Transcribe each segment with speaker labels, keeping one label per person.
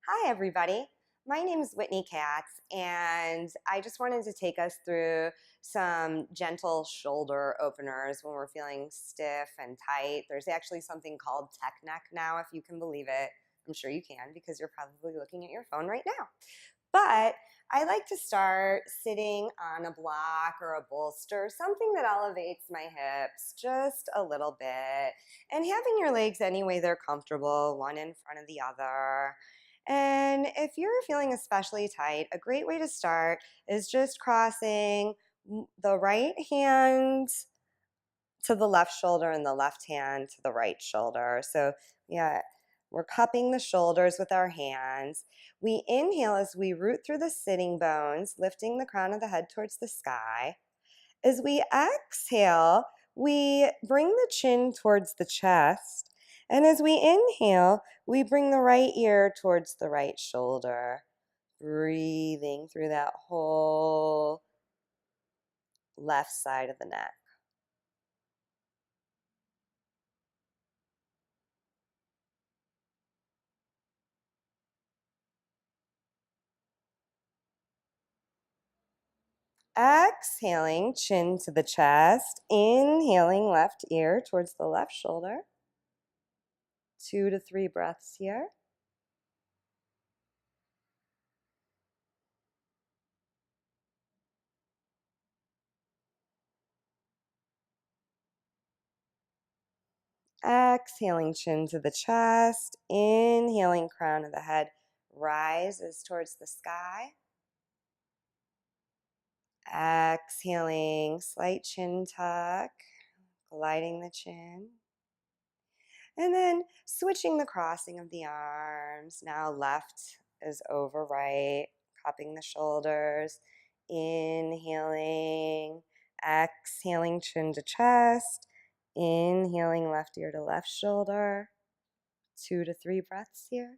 Speaker 1: Hi, everybody. My name is Whitney Katz, and I just wanted to take us through some gentle shoulder openers when we're feeling stiff and tight. There's actually something called tech neck now, if you can believe it. I'm sure you can because you're probably looking at your phone right now. But I like to start sitting on a block or a bolster, something that elevates my hips just a little bit, and having your legs any way they're comfortable, one in front of the other. And if you're feeling especially tight, a great way to start is just crossing the right hand to the left shoulder and the left hand to the right shoulder. So yeah, we're cupping the shoulders with our hands. We inhale as we root through the sitting bones, lifting the crown of the head towards the sky. As we exhale, we bring the chin towards the chest. And as we inhale, we bring the right ear towards the right shoulder, breathing through that whole left side of the neck. Exhaling, chin to the chest. Inhaling, left ear towards the left shoulder. 2 to 3 breaths here. Exhaling, chin to the chest. Inhaling, crown of the head rises towards the sky. Exhaling, slight chin tuck, gliding the chin. And then switching the crossing of the arms. Now left is over right, cupping the shoulders. Inhaling, exhaling, chin to chest. Inhaling, left ear to left shoulder. 2 to 3 breaths here.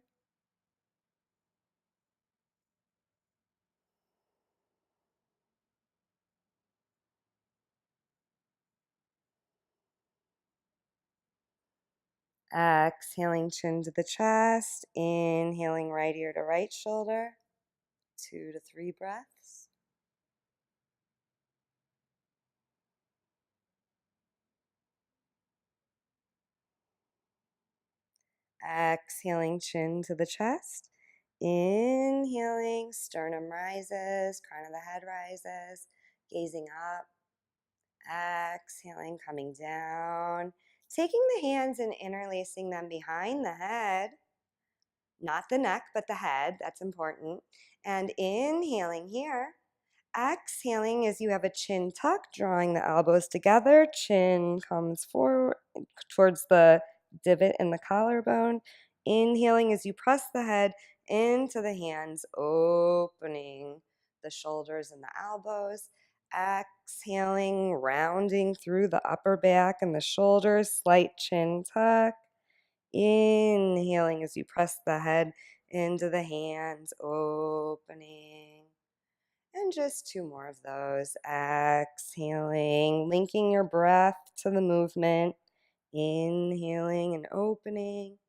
Speaker 1: Exhaling, chin to the chest. Inhaling, right ear to right shoulder. 2 to 3 breaths. Exhaling, chin to the chest. Inhaling, sternum rises, crown of the head rises, gazing up. Exhaling, coming down. Taking the hands and interlacing them behind the head. Not the neck, but the head. That's important. And inhaling here. Exhaling as you have a chin tuck, drawing the elbows together. Chin comes forward towards the divot in the collarbone. Inhaling as you press the head into the hands, opening the shoulders and the elbows. Exhaling, rounding through the upper back and the shoulders, slight chin tuck. Inhaling as you press the head into the hands, opening. And just 2 more of those. Exhaling, linking your breath to the movement. Inhaling and opening.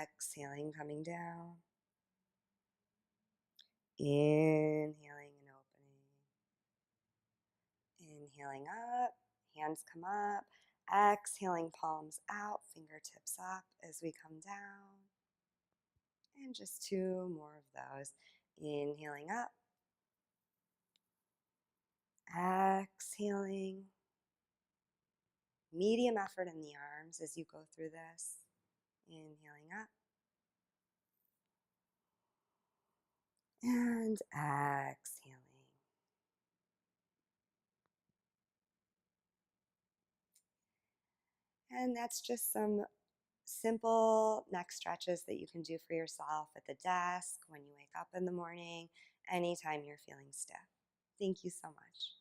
Speaker 1: Exhaling, coming down. Inhaling and opening. Inhaling up, hands come up. Exhaling, palms out, fingertips up as we come down. And just 2 more of those. Inhaling up. Exhaling. Medium effort in the arms as you go through this. Inhaling up. And exhaling. And that's just some simple neck stretches that you can do for yourself at the desk, when you wake up in the morning, anytime you're feeling stiff. Thank you so much.